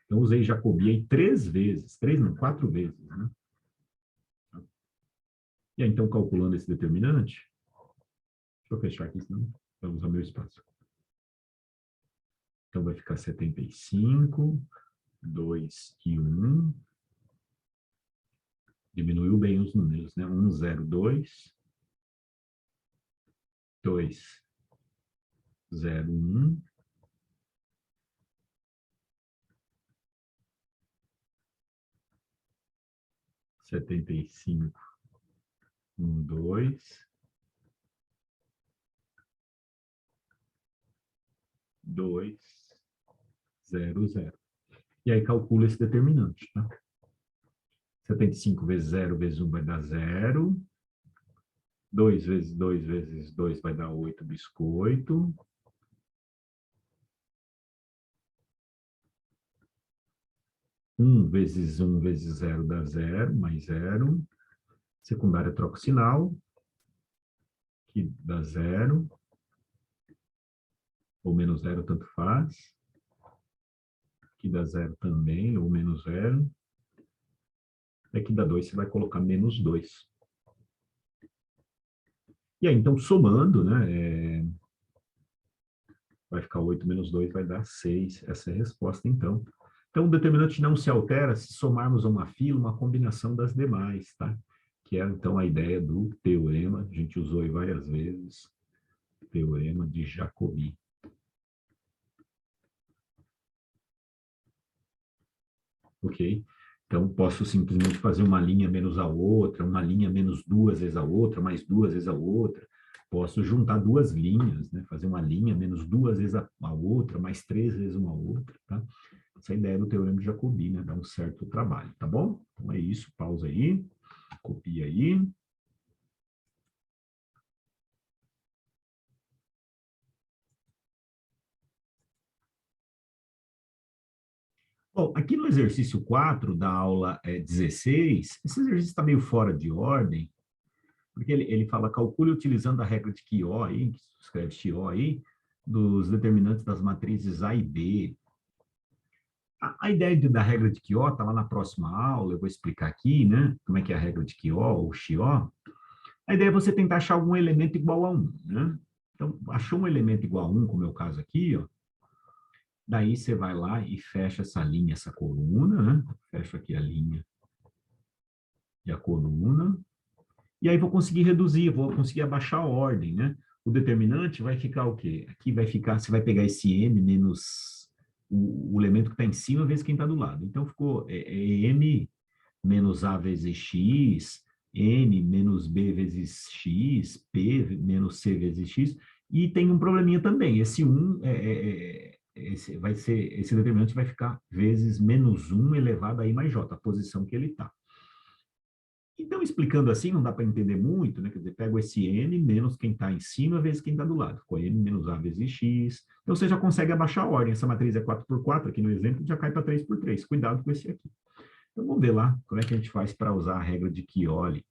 Então, usei Jacobi aí 3 vezes. 3 não, 4 vezes. Né? E aí, então, calculando esse determinante, deixa eu fechar aqui, senão vai usar meu espaço. Então, vai ficar 75, 2 e 1. Diminuiu bem os números, né? 1, 0, 2. 2, 0, 1. Setenta e cinco, 1, 2. 2, 0, 0. E aí calcula esse determinante, tá? 75 vezes 0 vezes 1 vai dar 0. 2 vezes 2 vezes 2 vai dar 8 biscoito. 1 vezes 1 vezes 0 dá 0, mais 0. Secundária troca o sinal, que dá zero, ou menos zero, tanto faz. Aqui dá zero também, ou menos zero. Aqui dá 2, você vai colocar menos 2. E aí, então, somando, né, vai ficar 8 menos 2, vai dar 6. Essa é a resposta, então. Então, o determinante não se altera se somarmos a uma fila uma combinação das demais, tá? Que é, então, a ideia do teorema, a gente usou aí várias vezes, teorema de Jacobi. Ok? Então, posso simplesmente fazer uma linha menos a outra, uma linha menos duas vezes a outra, mais duas vezes a outra. Posso juntar duas linhas, né? Fazer uma linha menos duas vezes a outra, mais três vezes uma outra, tá? Essa é a ideia do teorema de Jacobi, né? Dá um certo trabalho, tá bom? Então é isso, pausa aí, copia aí. Bom, aqui no exercício 4 da aula 16, esse exercício está meio fora de ordem, porque ele fala, calcule utilizando a regra de Chió aí, que se escreve Chió aí, dos determinantes das matrizes A e B. A ideia da regra de Chió está lá na próxima aula, eu vou explicar aqui, né, como é que é a regra de Chió ou Chió. A ideia é você tentar achar algum elemento igual a 1, né? Então, achou um elemento igual a 1, como é o caso aqui, ó, daí você vai lá e fecha essa linha, essa coluna, né? Fecho aqui a linha e a coluna, e aí vou conseguir reduzir, vou conseguir abaixar a ordem, né? O determinante vai ficar o quê? Aqui vai ficar, você vai pegar esse m menos o elemento que está em cima vezes quem está do lado. Então, ficou m menos a vezes x, n menos b vezes x, p menos c vezes x, e tem um probleminha também, esse 1, esse determinante vai ficar vezes menos 1 elevado a i mais j, a posição que ele está. Então, explicando assim, não dá para entender muito, né? Quer dizer, pego esse n menos quem está em cima vezes quem está do lado. Ficou n menos a vezes x. Então, você já consegue abaixar a ordem. Essa matriz é 4 por 4, aqui no exemplo, já cai para 3 por 3. Cuidado com esse aqui. Então, vamos ver lá como é que a gente faz para usar a regra de Chioli.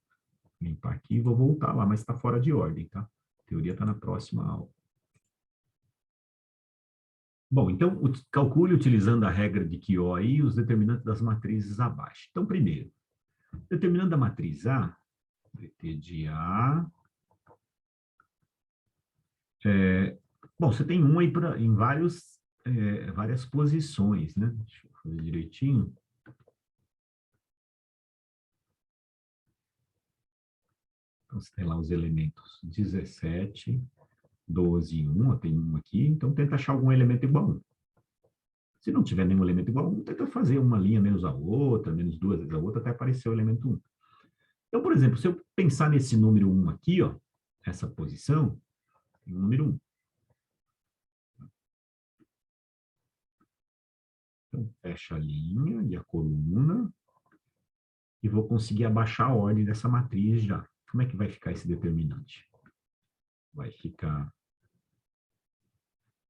Limpar aqui, vou voltar lá, mas está fora de ordem, tá? A teoria está na próxima aula. Bom, então, calcule utilizando a regra de Chioli os determinantes das matrizes abaixo. Então, primeiro, determinando a matriz A, dt de A. Bom, você tem um aí em várias posições, né? Deixa eu fazer direitinho. Então, você tem lá os elementos 17, 12 e 1, tem um aqui, então tenta achar algum elemento igual a 1. Se não tiver nenhum elemento igual a 1, tenta fazer uma linha menos a outra, menos duas vezes a outra, até aparecer o elemento 1. Então, por exemplo, se eu pensar nesse número 1 aqui, ó, essa posição, tem o número 1. Então, fecha a linha e a coluna, e vou conseguir abaixar a ordem dessa matriz já. Como é que vai ficar esse determinante? Vai ficar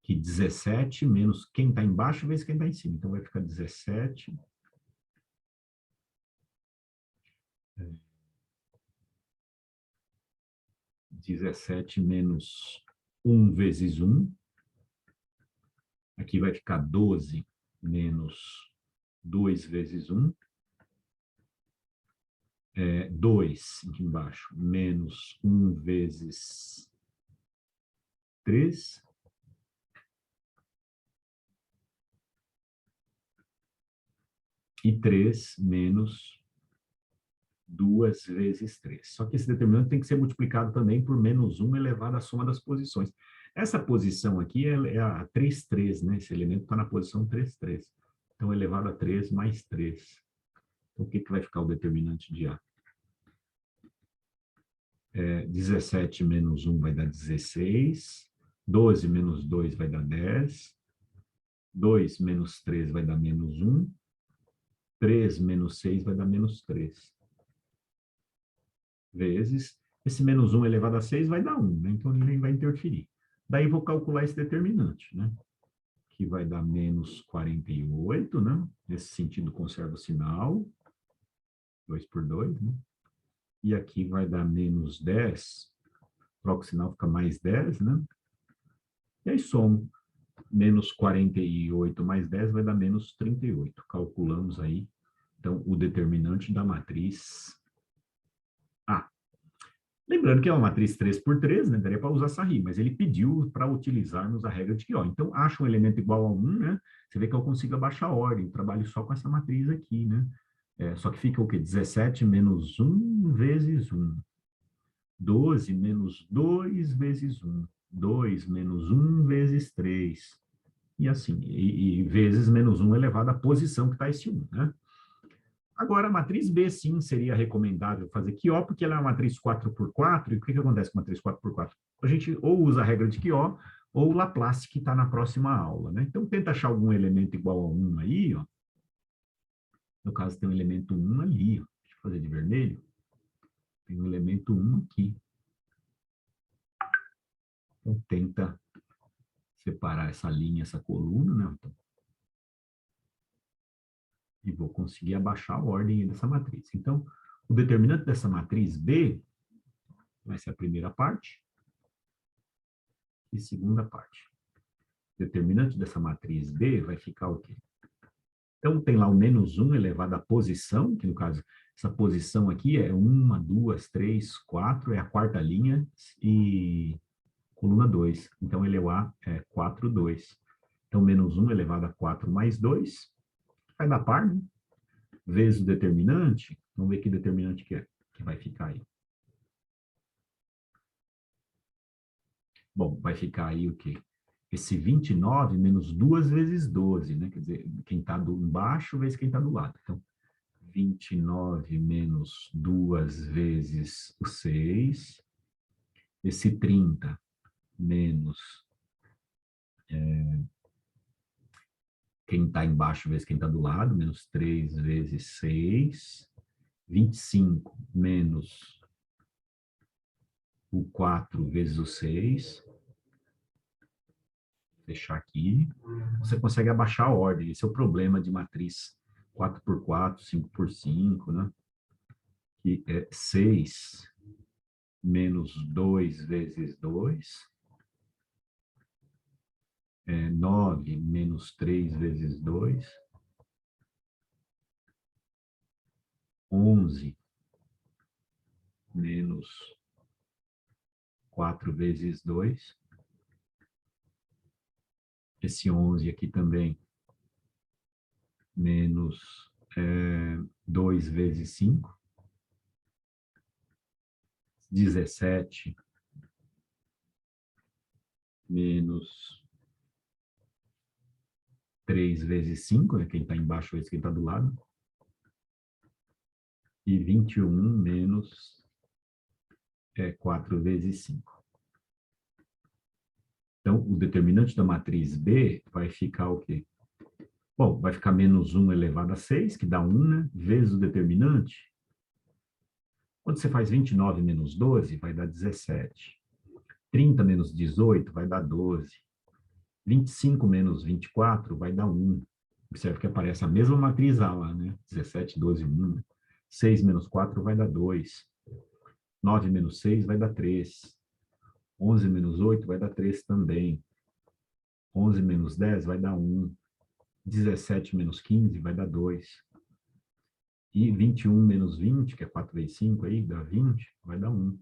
que 17 menos quem está embaixo vezes quem está em cima. Então, vai ficar 17. 17 menos 1 vezes 1. Aqui vai ficar 12 menos 2 vezes 1. 2 aqui embaixo, menos 1 vezes 3. E 3 menos 2 vezes 3. Só que esse determinante tem que ser multiplicado também por menos 1 elevado à soma das posições. Essa posição aqui é a 3, 3, né? Esse elemento está na posição 3, 3. Então, elevado a 3 mais 3. Então, o que vai ficar o determinante de A? 17 menos 1 vai dar 16. 12 menos 2 vai dar 10. 2 menos 3 vai dar menos 1. 3 menos 6 vai dar menos 3. Vezes, esse menos 1 elevado a 6 vai dar 1, né? Então ele nem vai interferir. Daí vou calcular esse determinante, né? Que vai dar menos 48, né? Nesse sentido, conserva o sinal. 2 por 2, né? e aqui vai dar menos 10, troca o sinal, fica mais 10, né? E aí somo. Menos 48 mais 10 vai dar menos 38. Calculamos aí, então, o determinante da matriz A. Lembrando que é uma matriz 3 por 3, né? Daria para usar Sarri, mas ele pediu para utilizarmos a regra de Quió. Então, acha um elemento igual a 1, né? Você vê que eu consigo abaixar a ordem, trabalho só com essa matriz aqui, né? Só que fica o quê? 17 menos 1 vezes 1. 12 menos 2 vezes 1. 2 menos 1 vezes 3. E assim, e vezes menos 1 elevado à posição que está esse 1, né? Agora, a matriz B, sim, seria recomendável fazer QO, porque ela é uma matriz 4 por 4, e o que acontece com a matriz 4 por 4? A gente ou usa a regra de QO, ou o Laplace, que está na próxima aula, né? Então, tenta achar algum elemento igual a 1 aí, ó. No caso, tem um elemento 1 ali, ó. Deixa eu fazer de vermelho. Tem um elemento 1 aqui. Então, tenta separar essa linha, essa coluna, né? Então, e vou conseguir abaixar a ordem dessa matriz. Então, o determinante dessa matriz B vai ser a primeira parte e segunda parte. O determinante dessa matriz B vai ficar o quê? Então, tem lá o menos 1 elevado à posição, que no caso, essa posição aqui é 1, 2, 3, 4, é a quarta linha, e coluna 2. Então, elevado é 4, 2. Então, menos 1 elevado a 4 mais 2, vai dar par, né? Vezes o determinante, vamos ver que determinante que é, que vai ficar aí. Bom, vai ficar aí o quê? Esse 29 menos 2 vezes 12, né? Quer dizer, quem está embaixo vezes quem está do lado. Então, 29 menos 2 vezes o 6. Esse 30 menos quem está embaixo vezes quem está do lado, menos 3 vezes 6. 25 menos o 4 vezes o 6. Fechar aqui. Você consegue abaixar a ordem. Esse é o problema de matriz 4 por 4, 5 por 5, né? Que é 6 menos 2 vezes 2. 9 menos 3 vezes 2. 11 menos 4 vezes 2. Esse 11 aqui também, menos 2 vezes 5. 17 menos 3 vezes 5, né? Quem está embaixo vezes quem está do lado. E 21 menos 4 vezes 5. Então, o determinante da matriz B vai ficar o quê? Bom, vai ficar menos 1 elevado a 6, que dá 1, né? Vezes o determinante. Quando você faz 29 menos 12, vai dar 17. 30 menos 18 vai dar 12. 25 menos 24 vai dar 1. Observe que aparece a mesma matriz A lá, né? 17, 12, 1. 6 menos 4 vai dar 2. 9 menos 6 vai dar 3. 11 menos 8 vai dar 3 também. 11 menos 10 vai dar 1. 17 menos 15 vai dar 2. E 21 menos 20, que é 4 vezes 5 aí, dá 20, vai dar 1.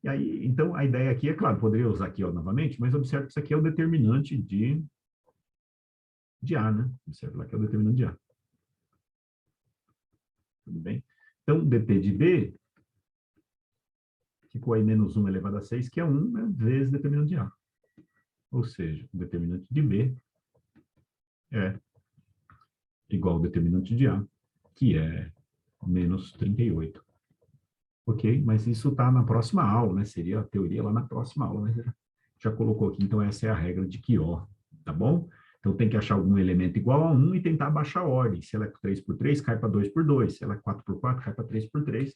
E aí, então, a ideia aqui, é claro, poderia usar aqui ó, novamente, mas observe que isso aqui é o determinante de A, né? Observe lá que é o determinante de A. Tudo bem? Então, dt de B ficou aí menos 1 elevado a 6, que é 1, né, vezes determinante de A. Ou seja, o determinante de B é igual ao determinante de A, que é menos 38. Ok? Mas isso está na próxima aula, né? Seria a teoria lá na próxima aula, mas já colocou aqui, então essa é a regra de Quió, tá bom? Então tem que achar algum elemento igual a 1 e tentar baixar a ordem. Se ela é 3 por 3, cai para 2 por 2. Se ela é 4 por 4, cai para 3 por 3.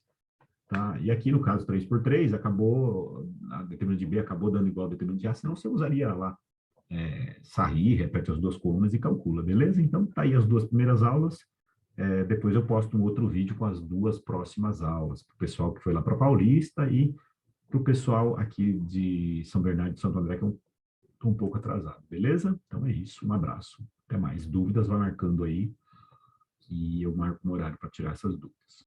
Tá? E aqui, no caso, 3 por 3, acabou, a determinante de B acabou dando igual ao determinante de A, senão você usaria lá Sarri, repete as duas colunas e calcula, beleza? Então, tá aí as duas primeiras aulas. depois eu posto um outro vídeo com as duas próximas aulas, para o pessoal que foi lá para Paulista e para o pessoal aqui de São Bernardo de Santo André, que eu estou um pouco atrasado, beleza? Então é isso, um abraço. Até mais. Dúvidas, vai marcando aí, que eu marco um horário para tirar essas dúvidas.